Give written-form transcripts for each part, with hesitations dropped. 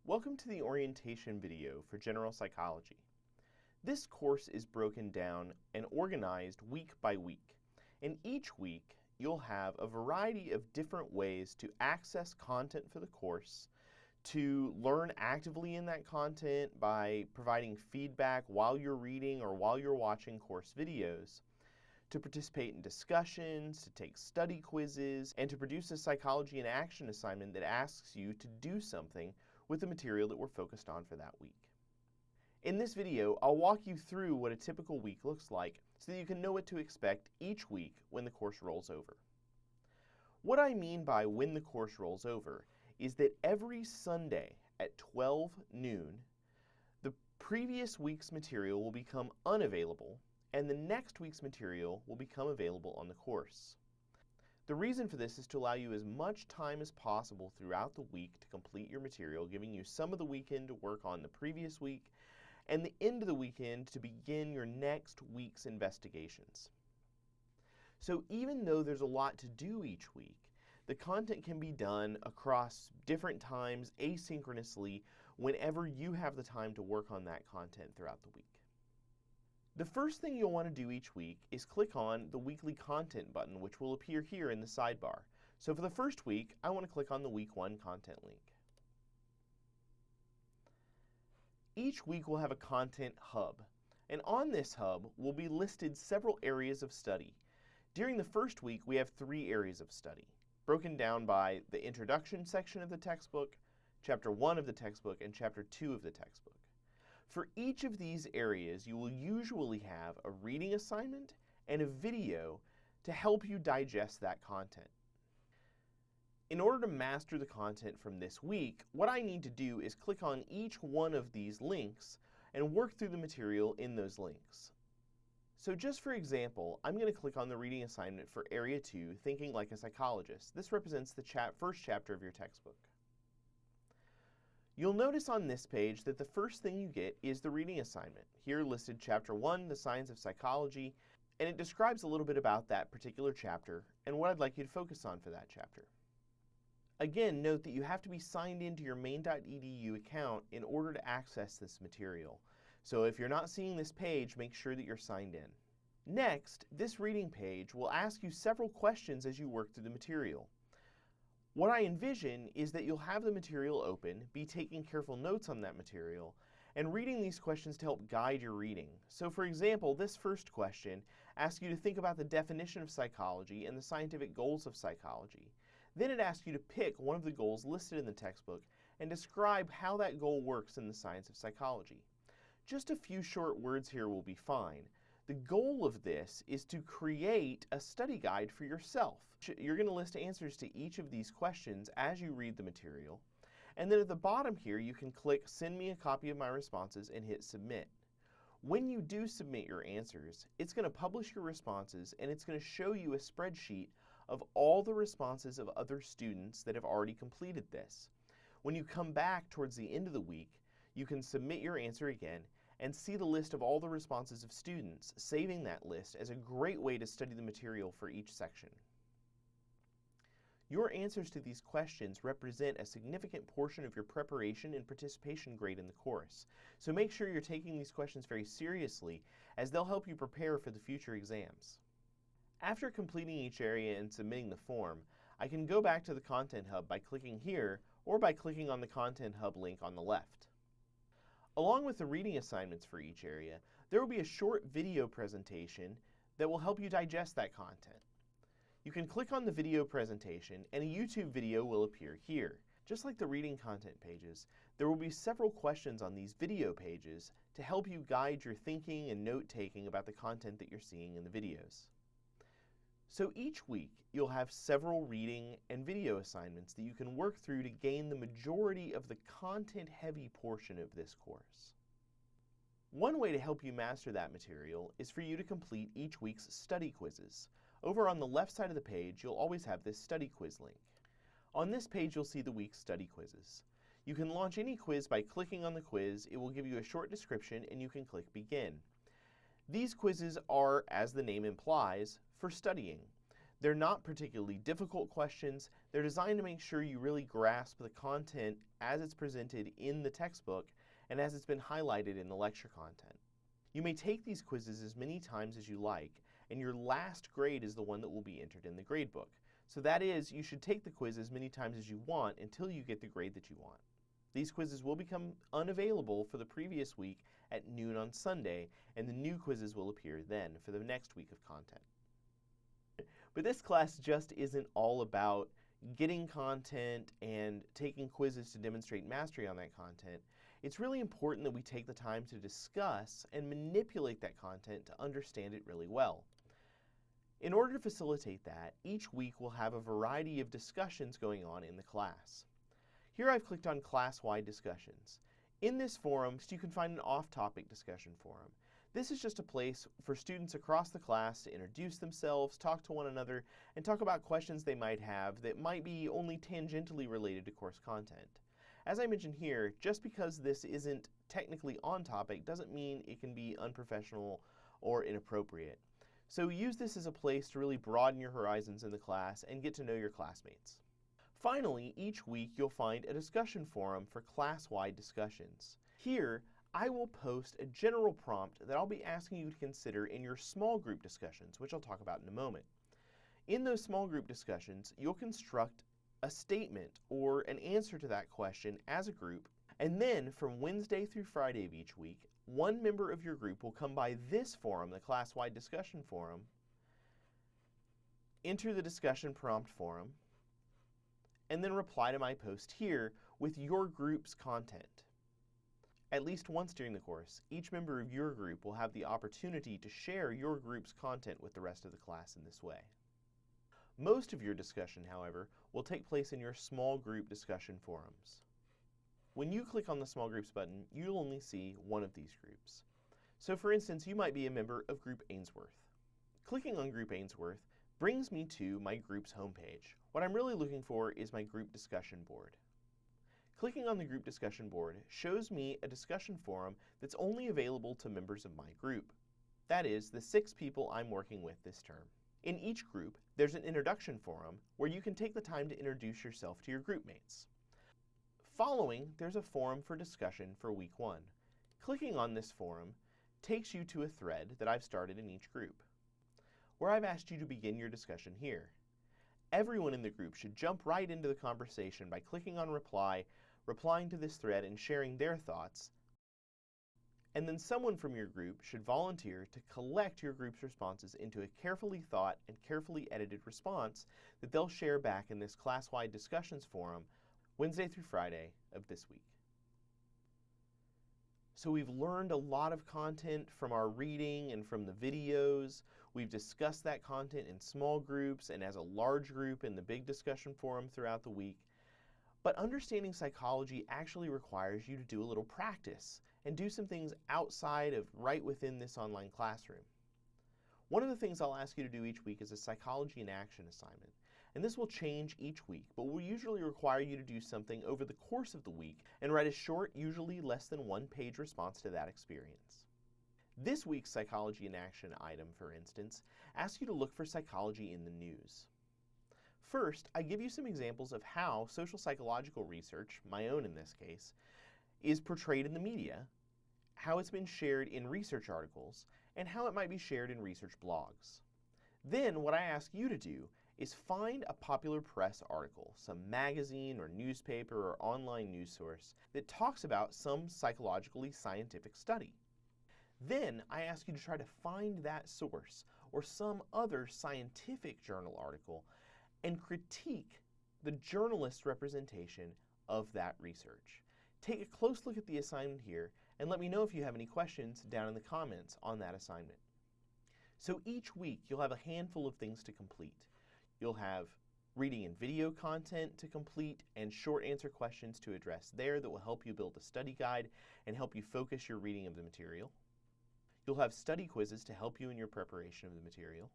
Welcome to the orientation video for general psychology. This course is broken down and organized week by week, and each week you'll have a variety of different ways to access content for the course, to learn actively in that content by providing feedback while you're reading or while you're watching course videos, to participate in discussions, to take study quizzes, and to produce a psychology in action assignment that asks you to do something with the material that we're focused on for that week. In this video, I'll walk you through what a typical week looks like so that you can know what to expect each week when the course rolls over. What I mean by when the course rolls over is that every Sunday at 12 noon, the previous week's material will become unavailable and the next week's material will become available on the course. The reason for this is to allow you as much time as possible throughout the week to complete your material, giving you some of the weekend to work on the previous week and the end of the weekend to begin your next week's investigations. So even though there's a lot to do each week, the content can be done across different times asynchronously whenever you have the time to work on that content throughout the week. The first thing you'll want to do each week is click on the weekly content button, which will appear here in the sidebar. So for the first week, I want to click on the week 1 content link. Each week we'll have a content hub, and on this hub will be listed several areas of study. During the first week, we have 3 areas of study, broken down by the introduction section of the textbook, chapter 1 of the textbook, and chapter 2 of the textbook. For each of these areas, you will usually have a reading assignment and a video to help you digest that content. In order to master the content from this week, what I need to do is click on each one of these links and work through the material in those links. So just for example, I'm going to click on the reading assignment for Area 2, Thinking Like a Psychologist. This represents the first chapter of your textbook. You'll notice on this page that the first thing you get is the reading assignment. Here listed Chapter 1, The Science of Psychology, and it describes a little bit about that particular chapter and what I'd like you to focus on for that chapter. Again, note that you have to be signed into your main.edu account in order to access this material. So if you're not seeing this page, make sure that you're signed in. Next, this reading page will ask you several questions as you work through the material. What I envision is that you'll have the material open, be taking careful notes on that material, and reading these questions to help guide your reading. So for example, this first question asks you to think about the definition of psychology and the scientific goals of psychology. Then it asks you to pick one of the goals listed in the textbook and describe how that goal works in the science of psychology. Just a few short words here will be fine. The goal of this is to create a study guide for yourself. You're going to list answers to each of these questions as you read the material. And then at the bottom here, you can click Send me a copy of my responses and hit Submit. When you do submit your answers, it's going to publish your responses and it's going to show you a spreadsheet of all the responses of other students that have already completed this. When you come back towards the end of the week, you can submit your answer again and see the list of all the responses of students, saving that list as a great way to study the material for each section. Your answers to these questions represent a significant portion of your preparation and participation grade in the course, so make sure you're taking these questions very seriously as they'll help you prepare for the future exams. After completing each area and submitting the form, I can go back to the Content Hub by clicking here or by clicking on the Content Hub link on the left. Along with the reading assignments for each area, there will be a short video presentation that will help you digest that content. You can click on the video presentation and a YouTube video will appear here. Just like the reading content pages, there will be several questions on these video pages to help you guide your thinking and note-taking about the content that you're seeing in the videos. So each week, you'll have several reading and video assignments that you can work through to gain the majority of the content-heavy portion of this course. One way to help you master that material is for you to complete each week's study quizzes. Over on the left side of the page, you'll always have this study quiz link. On this page, you'll see the week's study quizzes. You can launch any quiz by clicking on the quiz. It will give you a short description and you can click Begin. These quizzes are, as the name implies, for studying. They're not particularly difficult questions. They're designed to make sure you really grasp the content as it's presented in the textbook and as it's been highlighted in the lecture content. You may take these quizzes as many times as you like, and your last grade is the one that will be entered in the gradebook. So that is, you should take the quiz as many times as you want until you get the grade that you want. These quizzes will become unavailable for the previous week at noon on Sunday, and the new quizzes will appear then for the next week of content. But this class just isn't all about getting content and taking quizzes to demonstrate mastery on that content. It's really important that we take the time to discuss and manipulate that content to understand it really well. In order to facilitate that, each week we'll have a variety of discussions going on in the class. Here I've clicked on class-wide discussions. In this forum, you can find an off-topic discussion forum. This is just a place for students across the class to introduce themselves, talk to one another, and talk about questions they might have that might be only tangentially related to course content. As I mentioned here, just because this isn't technically on topic doesn't mean it can be unprofessional or inappropriate. So use this as a place to really broaden your horizons in the class and get to know your classmates. Finally, each week you'll find a discussion forum for class-wide discussions. Here, I will post a general prompt that I'll be asking you to consider in your small group discussions, which I'll talk about in a moment. In those small group discussions, you'll construct a statement or an answer to that question as a group, and then from Wednesday through Friday of each week, one member of your group will come by this forum, the class-wide discussion forum, enter the discussion prompt forum, and then reply to my post here with your group's content. At least once during the course, each member of your group will have the opportunity to share your group's content with the rest of the class in this way. Most of your discussion, however, will take place in your small group discussion forums. When you click on the Small Groups button, you'll only see one of these groups. So for instance, you might be a member of Group Ainsworth. Clicking on Group Ainsworth brings me to my group's homepage. What I'm really looking for is my group discussion board. Clicking on the group discussion board shows me a discussion forum that's only available to members of my group. That is, the 6 people I'm working with this term. In each group, there's an introduction forum where you can take the time to introduce yourself to your group mates. Following, there's a forum for discussion for week 1. Clicking on this forum takes you to a thread that I've started in each group, where I've asked you to begin your discussion here. Everyone in the group should jump right into the conversation by clicking on reply, replying to this thread and sharing their thoughts, and then someone from your group should volunteer to collect your group's responses into a carefully thought and carefully edited response that they'll share back in this class-wide discussions forum Wednesday through Friday of this week. So we've learned a lot of content from our reading and from the videos. We've discussed that content in small groups and as a large group in the big discussion forum throughout the week. But understanding psychology actually requires you to do a little practice and do some things outside of right within this online classroom. One of the things I'll ask you to do each week is a psychology in action assignment. And this will change each week, but will usually require you to do something over the course of the week and write a short, usually less than 1-page response to that experience. This week's psychology in action item, for instance, asks you to look for psychology in the news. First, I give you some examples of how social psychological research, my own in this case, is portrayed in the media, how it's been shared in research articles, and how it might be shared in research blogs. Then what I ask you to do is find a popular press article, some magazine or newspaper or online news source that talks about some psychologically scientific study. Then I ask you to try to find that source or some other scientific journal article and critique the journalist's representation of that research. Take a close look at the assignment here and let me know if you have any questions down in the comments on that assignment. So each week you'll have a handful of things to complete. You'll have reading and video content to complete and short answer questions to address there that will help you build a study guide and help you focus your reading of the material. You'll have study quizzes to help you in your preparation of the material.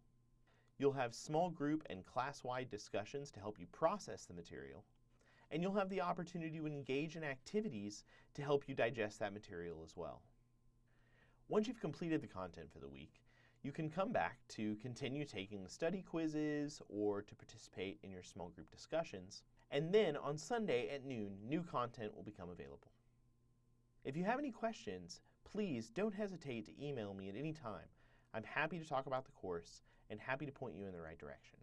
You'll have small group and class-wide discussions to help you process the material. And you'll have the opportunity to engage in activities to help you digest that material as well. Once you've completed the content for the week, You can come back to continue taking the study quizzes or to participate in your small group discussions. And then on Sunday at noon, new content will become available. If you have any questions, please don't hesitate to email me at any time. I'm happy to talk about the course and happy to point you in the right direction.